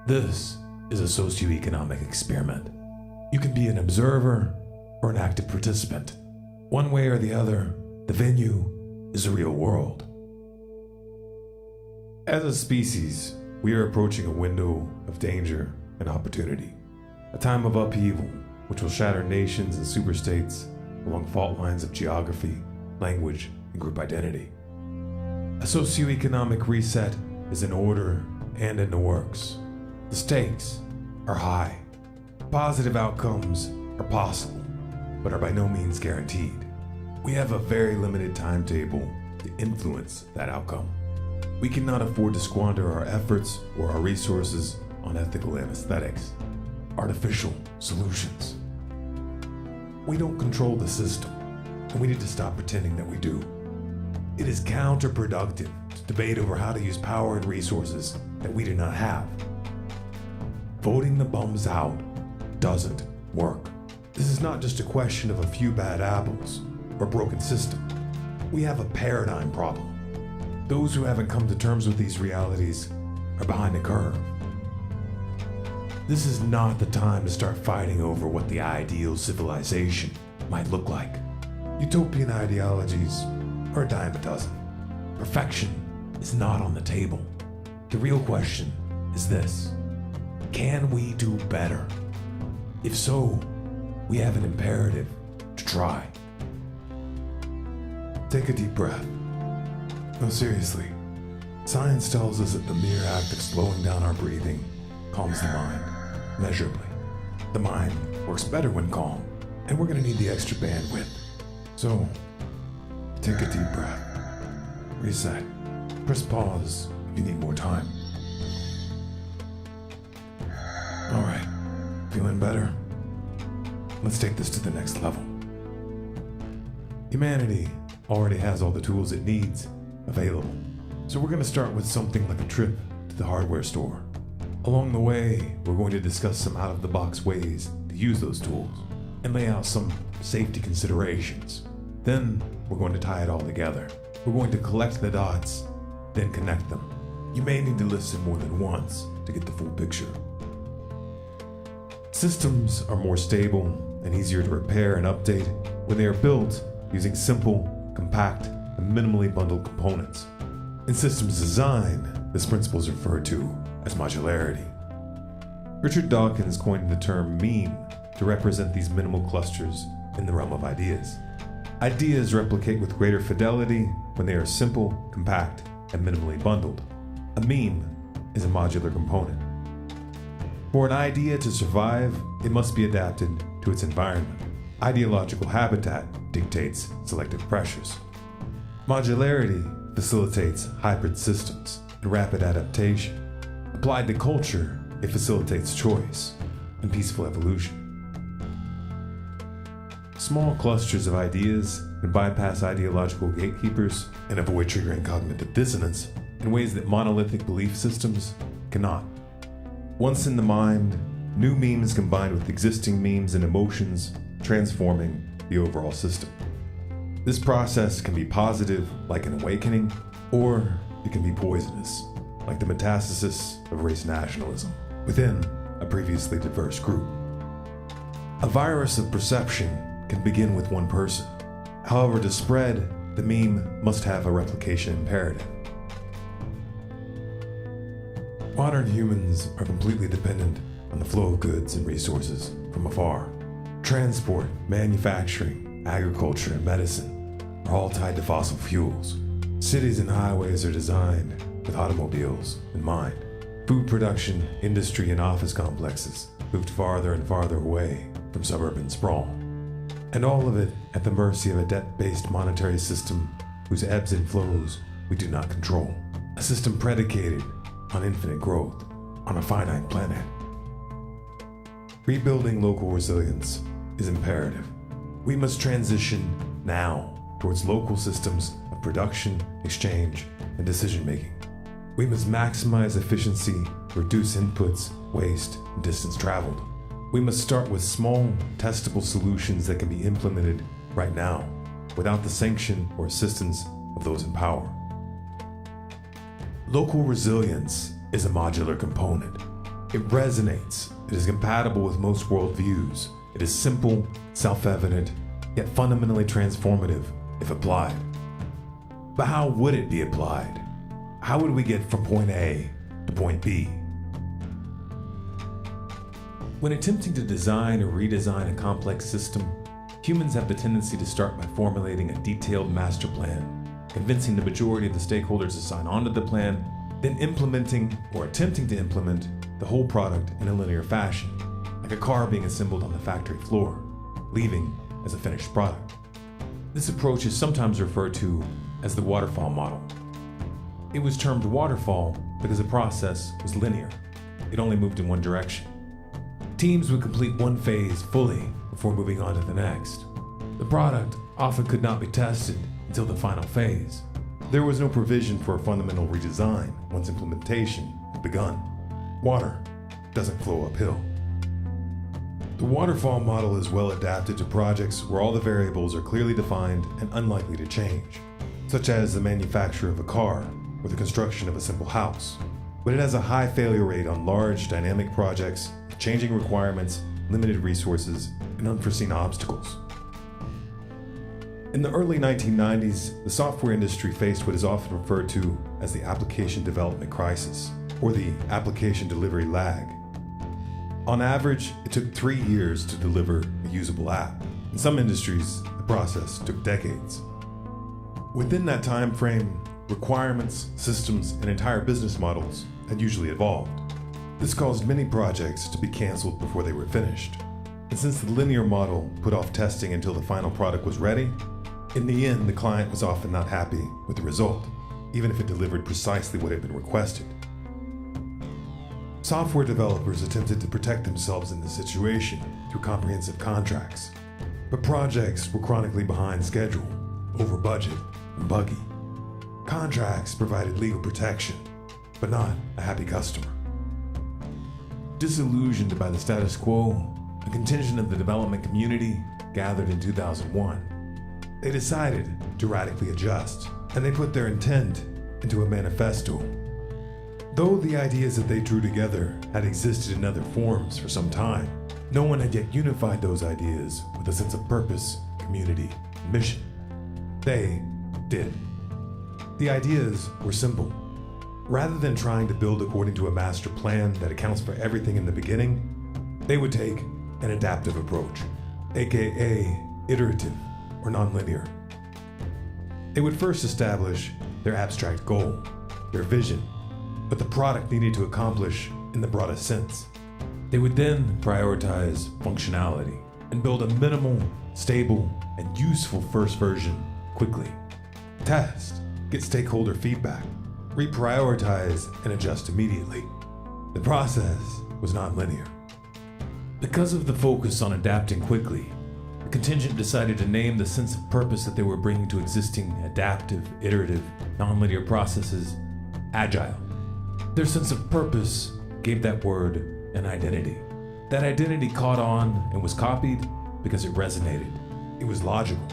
This is a socioeconomic experiment. You can be an observer or an active participant. One way or the other, the venue is the real world. As a species, we are approaching a window of danger and opportunity, a time of upheaval which will shatter nations and superstates along fault lines of geography, language, and group identity. A socioeconomic reset is in order and in the works. The stakes are high. Positive outcomes are possible, but are by no means guaranteed. We have a very limited timetable to influence that outcome. We cannot afford to squander our efforts or our resources on ethical anesthetics, artificial solutions. We don't control the system, and we need to stop pretending that we do. It is counterproductive to debate over how to use power and resources that we do not have. Voting the bums out doesn't work. This is not just a question of a few bad apples or a broken system. We have a paradigm problem. Those who haven't come to terms with these realities are behind the curve. This is not the time to start fighting over what the ideal civilization might look like. Utopian ideologies are a dime a dozen. Perfection is not on the table. The real question is this: can we do better? If so, we have an imperative to try. Take a deep breath. No, seriously. Science tells us that the mere act of slowing down our breathing calms the mind measurably. The mind works better when calm, and we're going to need the extra bandwidth. So, take a deep breath. Reset. Press pause if you need more time. All right. Feeling better? Let's take this to the next level. Humanity already has all the tools it needs available. So we're going to start with something like a trip to the hardware store. Along the way, we're going to discuss some out-of-the-box ways to use those tools and lay out some safety considerations. Then we're going to tie it all together. We're going to collect the dots, then connect them. You may need to listen more than once to get the full picture. Systems are more stable and easier to repair and update when they are built using simple, compact, and minimally bundled components. In systems design, this principle is referred to as modularity. Richard Dawkins coined the term meme to represent these minimal clusters in the realm of ideas. Ideas replicate with greater fidelity when they are simple, compact, and minimally bundled. A meme is a modular component. For an idea to survive, it must be adapted to its environment. Ideological habitat dictates selective pressures. Modularity facilitates hybrid systems and rapid adaptation. Applied to culture, it facilitates choice and peaceful evolution. Small clusters of ideas can bypass ideological gatekeepers and avoid triggering cognitive dissonance in ways that monolithic belief systems cannot. Once in the mind, new memes combined with existing memes and emotions, transforming the overall system. This process can be positive, like an awakening, or it can be poisonous, like the metastasis of race nationalism within a previously diverse group. A virus of perception can begin with one person. However, to spread, the meme must have a replication imperative. Modern humans are completely dependent on the flow of goods and resources from afar. Transport, manufacturing, agriculture, and medicine are all tied to fossil fuels. Cities and highways are designed with automobiles in mind. Food production, industry, and office complexes moved farther and farther away from suburban sprawl. And all of it at the mercy of a debt-based monetary system whose ebbs and flows we do not control. A system predicated on infinite growth on a finite planet. Rebuilding local resilience is imperative. We must transition now towards local systems of production, exchange, and decision-making. We must maximize efficiency, reduce inputs, waste, and distance traveled. We must start with small, testable solutions that can be implemented right now, without the sanction or assistance of those in power. Local resilience is a modular component. It resonates. It is compatible with most worldviews. It is simple, self-evident, yet fundamentally transformative if applied. But how would it be applied? How would we get from point A to point B? When attempting to design or redesign a complex system, humans have the tendency to start by formulating a detailed master plan, convincing the majority of the stakeholders to sign on to the plan, then implementing or attempting to implement the whole product in a linear fashion, like a car being assembled on the factory floor, leaving as a finished product. This approach is sometimes referred to as the waterfall model. It was termed waterfall because the process was linear. It only moved in one direction. Teams would complete one phase fully before moving on to the next. The product often could not be tested until the final phase. There was no provision for a fundamental redesign once implementation had begun. Water doesn't flow uphill. The waterfall model is well adapted to projects where all the variables are clearly defined and unlikely to change, such as the manufacture of a car or the construction of a simple house. But it has a high failure rate on large, dynamic projects, changing requirements, limited resources, and unforeseen obstacles. In the early 1990s, the software industry faced what is often referred to as the application development crisis, or the application delivery lag. On average, it took 3 years to deliver a usable app. In some industries, the process took decades. Within that time frame, requirements, systems, and entire business models had usually evolved. This caused many projects to be canceled before they were finished. And since the linear model put off testing until the final product was ready, in the end, the client was often not happy with the result, even if it delivered precisely what had been requested. Software developers attempted to protect themselves in this situation through comprehensive contracts, but projects were chronically behind schedule, over budget, and buggy. Contracts provided legal protection, but not a happy customer. Disillusioned by the status quo, a contingent of the development community gathered in 2001. They decided to radically adjust, and they put their intent into a manifesto. Though the ideas that they drew together had existed in other forms for some time, no one had yet unified those ideas with a sense of purpose, community, and mission. They did. The ideas were simple. Rather than trying to build according to a master plan that accounts for everything in the beginning, they would take an adaptive approach, aka iterative or nonlinear. They would first establish their abstract goal, their vision, what the product needed to accomplish in the broadest sense. They would then prioritize functionality and build a minimal, stable, and useful first version quickly. Test, get stakeholder feedback, reprioritize, and adjust immediately. The process was nonlinear. Because of the focus on adapting quickly, the contingent decided to name the sense of purpose that they were bringing to existing adaptive, iterative, nonlinear processes agile. Their sense of purpose gave that word an identity. That identity caught on and was copied because it resonated. It was logical.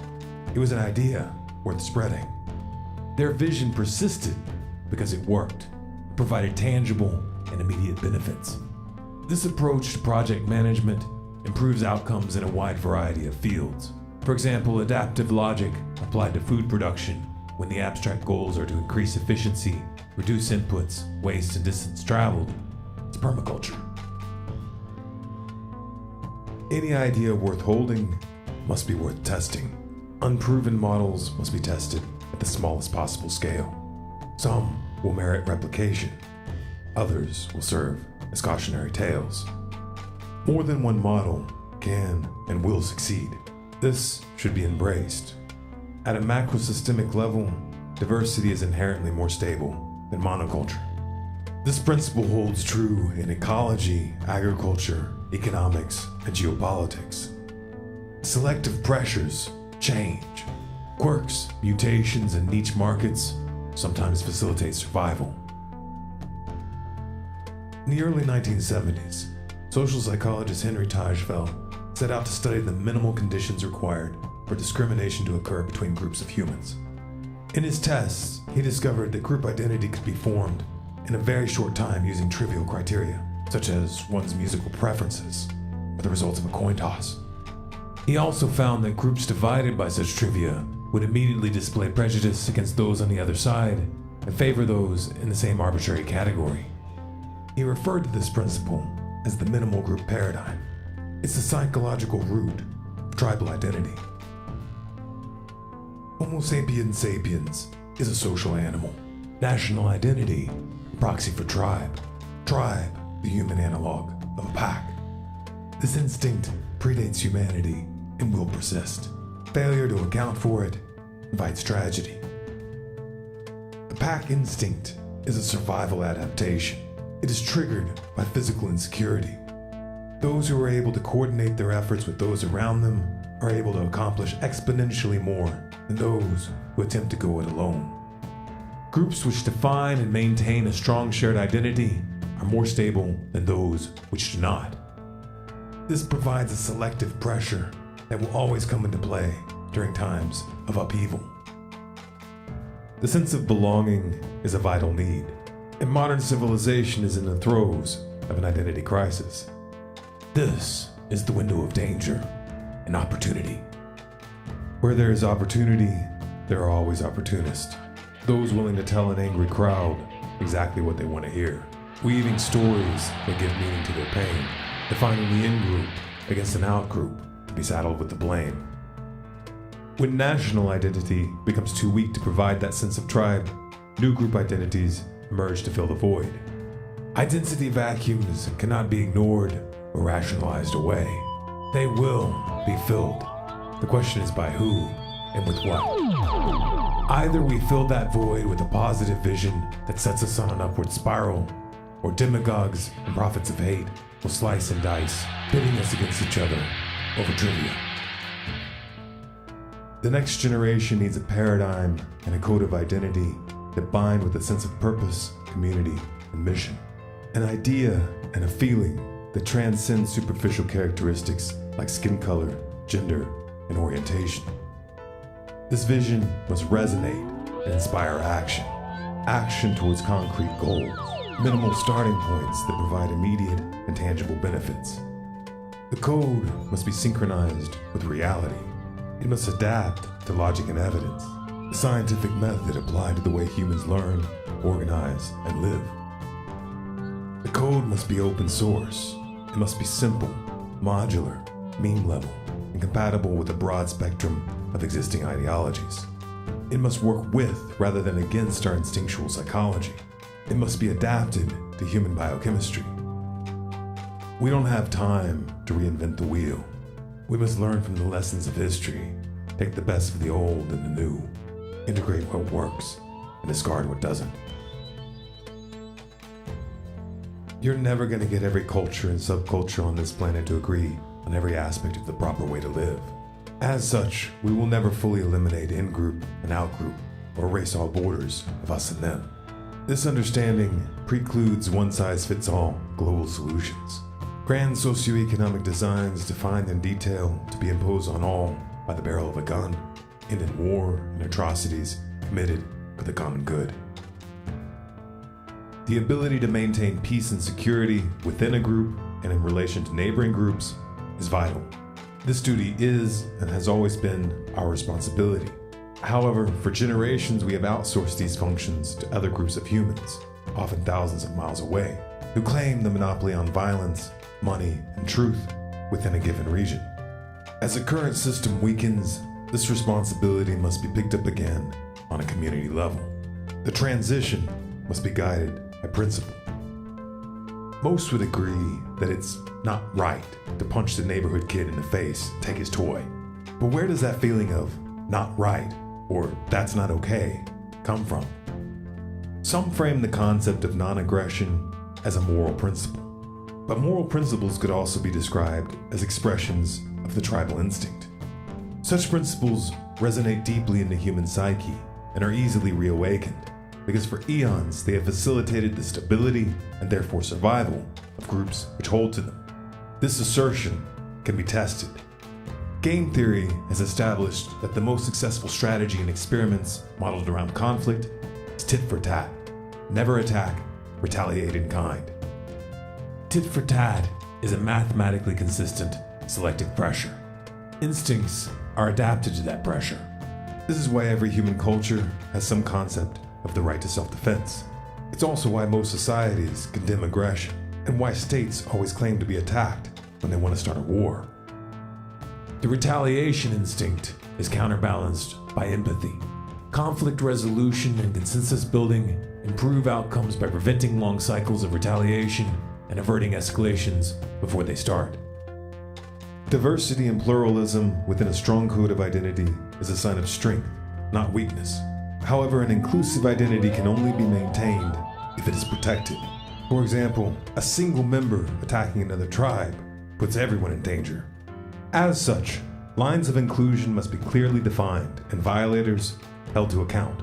It was an idea worth spreading. Their vision persisted because it worked, provided tangible and immediate benefits. This approach to project management improves outcomes in a wide variety of fields. For example, adaptive logic applied to food production when the abstract goals are to increase efficiency, reduce inputs, waste, and distance traveled. It's permaculture. Any idea worth holding must be worth testing. Unproven models must be tested at the smallest possible scale. Some will merit replication. Others will serve as cautionary tales. More than one model can and will succeed. This should be embraced. At a macrosystemic level, diversity is inherently more stable than monoculture. This principle holds true in ecology, agriculture, economics, and geopolitics. Selective pressures, change, quirks, mutations, and niche markets sometimes facilitate survival. In the early 1970s, social psychologist Henry Teichfeld set out to study the minimal conditions required for discrimination to occur between groups of humans. In his tests, he discovered that group identity could be formed in a very short time using trivial criteria. such as one's musical preferences or the results of a coin toss. He also found that groups divided by such trivia would immediately display prejudice against those on the other side and favor those in the same arbitrary category. He referred to this principle as the minimal group paradigm. It's the psychological root of tribal identity. Homo sapiens sapiens is a social animal. National identity, a proxy for tribe. Tribe, the human analog of a pack. This instinct predates humanity and will persist. Failure to account for it invites tragedy. The pack instinct is a survival adaptation. It is triggered by physical insecurity. Those who are able to coordinate their efforts with those around them are able to accomplish exponentially more than those who attempt to go it alone. Groups which define and maintain a strong shared identity are more stable than those which do not. This provides a selective pressure that will always come into play during times of upheaval. The sense of belonging is a vital need, and modern civilization is in the throes of an identity crisis. This is the window of danger and opportunity. Where there is opportunity, there are always opportunists, those willing to tell an angry crowd exactly what they want to hear, weaving stories that give meaning to their pain, defining the in-group against an out-group to be saddled with the blame. When national identity becomes too weak to provide that sense of tribe, new group identities emerge to fill the void. Identity vacuums cannot be ignored or rationalized away. They will be filled. The question is by who and with what. Either we fill that void with a positive vision that sets us on an upward spiral, or demagogues and prophets of hate will slice and dice, pitting us against each other over trivia. The next generation needs a paradigm and a code of identity that bind with a sense of purpose, community, and mission. An idea and a feeling that transcends superficial characteristics like skin color, gender, and orientation. This vision must resonate and inspire action. Action towards concrete goals, minimal starting points that provide immediate and tangible benefits. The code must be synchronized with reality. It must adapt to logic and evidence, a scientific method applied to the way humans learn, organize, and live. The code must be open source. It must be simple, modular, meme level, and compatible with a broad spectrum of existing ideologies. It must work with rather than against our instinctual psychology. It must be adapted to human biochemistry. We don't have time to reinvent the wheel. We must learn from the lessons of history, take the best of the old and the new, integrate what works, and discard what doesn't. You're never going to get every culture and subculture on this planet to agree on every aspect of the proper way to live. As such, we will never fully eliminate in-group and out-group, or erase all borders of us and them. This understanding precludes one-size-fits-all global solutions. Grand socioeconomic designs defined in detail to be imposed on all by the barrel of a gun, end in war and atrocities committed for the common good. The ability to maintain peace and security within a group and in relation to neighboring groups is vital. This duty is and has always been our responsibility. However, for generations we have outsourced these functions to other groups of humans, often thousands of miles away, who claim the monopoly on violence, money, and truth within a given region. As the current system weakens, this responsibility must be picked up again on a community level. The transition must be guided by principle. Most would agree that it's not right to punch the neighborhood kid in the face and take his toy. But where does that feeling of not right or that's not okay come from? Some frame the concept of non-aggression as a moral principle. But moral principles could also be described as expressions of the tribal instinct. Such principles resonate deeply in the human psyche and are easily reawakened, because for eons they have facilitated the stability and therefore survival of groups which hold to them. This assertion can be tested. Game theory has established that the most successful strategy in experiments modeled around conflict is tit for tat. Never attack, retaliate in kind. Tit for tat is a mathematically consistent selective pressure. Instincts are adapted to that pressure. This is why every human culture has some concept of the right to self-defense. It's also why most societies condemn aggression, and why states always claim to be attacked when they want to start a war. The retaliation instinct is counterbalanced by empathy. Conflict resolution and consensus building improve outcomes by preventing long cycles of retaliation and averting escalations before they start. Diversity and pluralism within a strong code of identity is a sign of strength, not weakness. However, an inclusive identity can only be maintained if it is protected. For example, a single member attacking another tribe puts everyone in danger. As such, lines of inclusion must be clearly defined and violators held to account.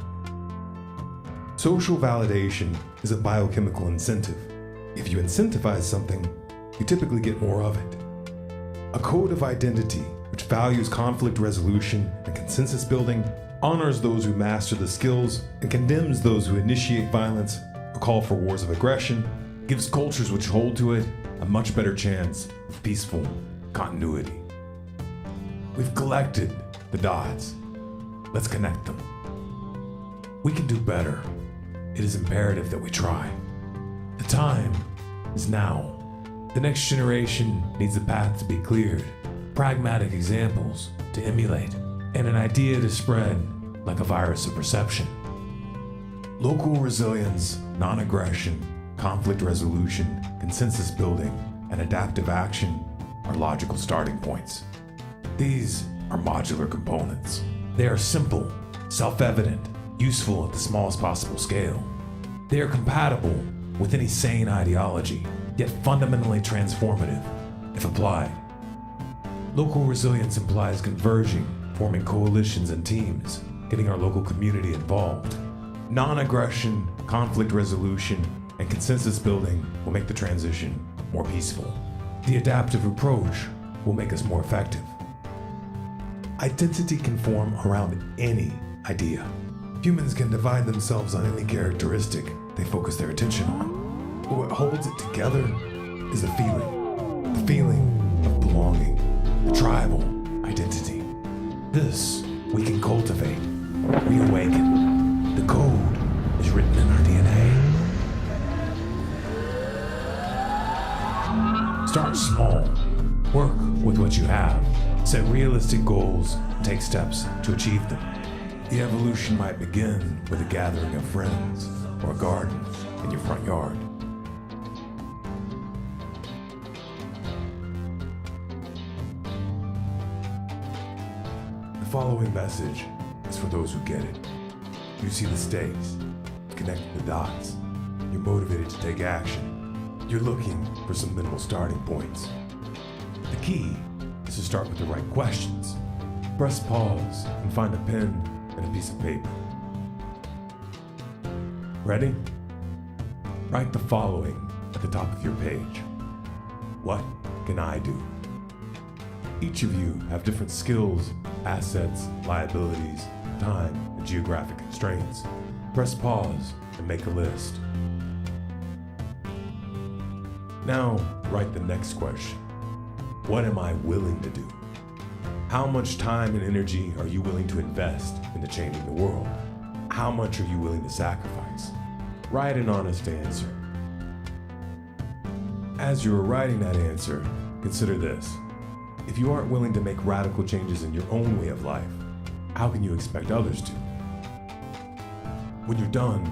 Social validation is a biochemical incentive. If you incentivize something, you typically get more of it. A code of identity which values conflict resolution and consensus building, honors those who master the skills, and condemns those who initiate violence or call for wars of aggression, gives cultures which hold to it a much better chance of peaceful continuity. We've collected the dots. Let's connect them. We can do better. It is imperative that we try. The time is now. The next generation needs a path to be cleared, pragmatic examples to emulate, and an idea to spread like a virus of perception. Local resilience, non-aggression, conflict resolution, consensus building, and adaptive action are logical starting points. These are modular components. They are simple, self-evident, useful at the smallest possible scale. They are compatible with any sane ideology, yet fundamentally transformative if applied. Local resilience implies converging, forming coalitions and teams, getting our local community involved. Non-aggression, conflict resolution, and consensus building will make the transition more peaceful. The adaptive approach will make us more effective. Identity can form around any idea. Humans can divide themselves on any characteristic they focus their attention on. But what holds it together is a feeling. The feeling of belonging, the tribal identity. This we can cultivate, reawaken. The code is written in our DNA. Start small. Work with what you have. Set realistic goals and take steps to achieve them. The evolution might begin with a gathering of friends or a garden in your front yard. The following message is for those who get it. You see the stakes, connect the dots. You're motivated to take action. You're looking for some minimal starting points. The key is to start with the right questions. Press pause and find a pen and a piece of paper. Ready? Write the following at the top of your page. What can I do? Each of you have different skills, assets, liabilities, time, and geographic constraints. Press pause and make a list. Now, write the next question. What am I willing to do? How much time and energy are you willing to invest into changing the world? How much are you willing to sacrifice? Write an honest answer. As you are writing that answer, consider this. If you aren't willing to make radical changes in your own way of life, how can you expect others to? When you're done,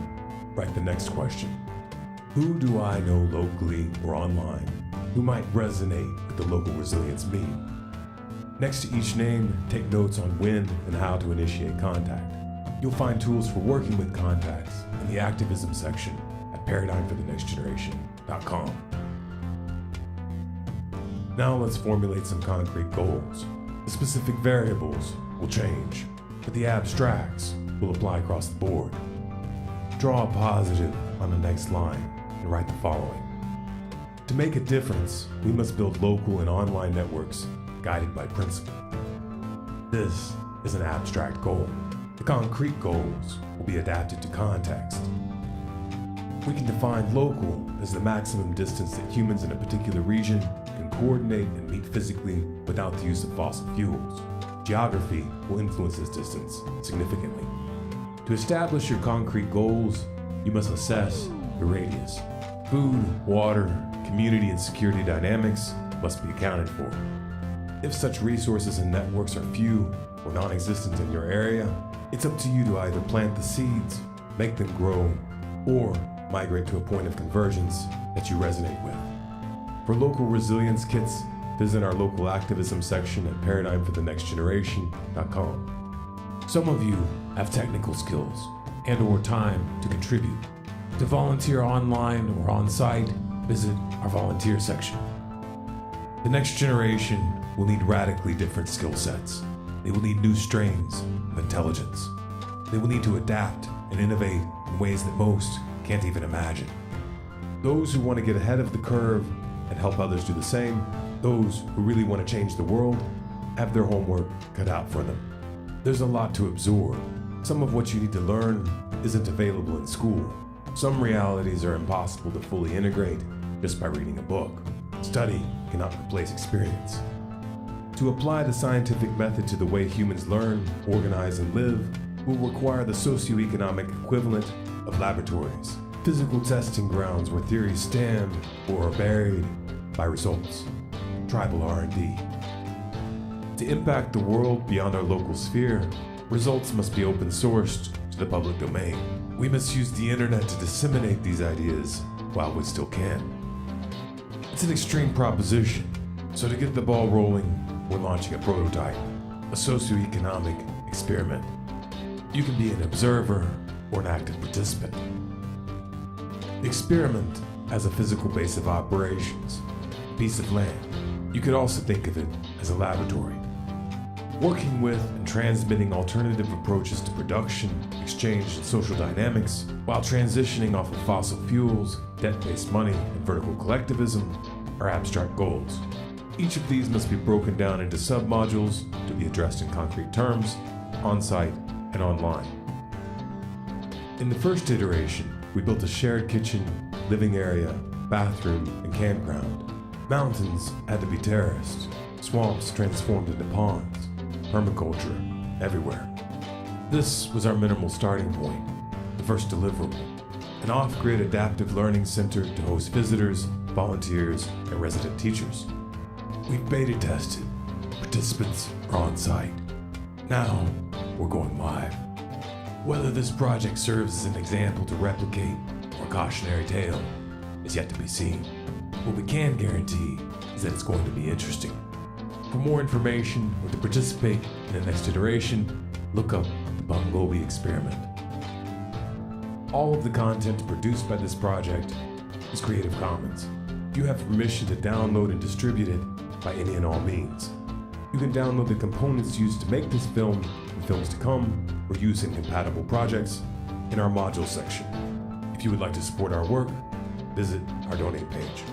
write the next question. Who do I know locally or online who might resonate with the local resilience meme? Next to each name, take notes on when and how to initiate contact. You'll find tools for working with contacts in the activism section at paradigmforthenextgeneration.com. Now let's formulate some concrete goals. The specific variables will change, but the abstracts will apply across the board. Draw a positive on the next line and write the following. To make a difference, we must build local and online networks guided by principle. This is an abstract goal. The concrete goals will be adapted to context. We can define local as the maximum distance that humans in a particular region can coordinate and meet physically without the use of fossil fuels. Geography will influence this distance significantly. To establish your concrete goals, you must assess your radius. Food, water, community, and security dynamics must be accounted for. If such resources and networks are few or non-existent in your area, it's up to you to either plant the seeds, make them grow, or migrate to a point of convergence that you resonate with. For local resilience kits, visit our local activism section at paradigmforthenextgeneration.com. Some of you have technical skills and/or time to contribute. To volunteer online or on-site, visit our volunteer section. The next generation will need radically different skill sets. They will need new strains of intelligence. They will need to adapt and innovate in ways that most can't even imagine. Those who want to get ahead of the curve and help others do the same, those who really want to change the world, have their homework cut out for them. There's a lot to absorb. Some of what you need to learn isn't available in school. Some realities are impossible to fully integrate just by reading a book. Study cannot replace experience. To apply the scientific method to the way humans learn, organize, and live will require the socioeconomic equivalent of laboratories, physical testing grounds where theories stand or are buried by results, tribal R&D. To impact the world beyond our local sphere, results must be open sourced to the public domain. We must use the internet to disseminate these ideas while we still can. It's an extreme proposition, so to get the ball rolling, we're launching a prototype, a socioeconomic experiment. You can be an observer or an active participant. The experiment has a physical base of operations, a piece of land. You could also think of it as a laboratory. Working with and transmitting alternative approaches to production, exchange, and social dynamics, while transitioning off of fossil fuels, debt-based money, and vertical collectivism are abstract goals. Each of these must be broken down into sub-modules to be addressed in concrete terms, on-site and online. In the first iteration, we built a shared kitchen, living area, bathroom, and campground. Mountains had to be terraced, swamps transformed into ponds, permaculture everywhere. This was our minimal starting point, the first deliverable, an off-grid adaptive learning center to host visitors, volunteers, and resident teachers. We've beta tested, participants are on site. Now, we're going live. Whether this project serves as an example to replicate or a cautionary tale is yet to be seen. What we can guarantee is that it's going to be interesting. For more information or to participate in the next iteration, look up the Bumblebee Experiment. All of the content produced by this project is Creative Commons. You have permission to download and distribute it by any and all means. You can download the components used to make this film and films to come, or use in compatible projects in our module section. If you would like to support our work, visit our donate page.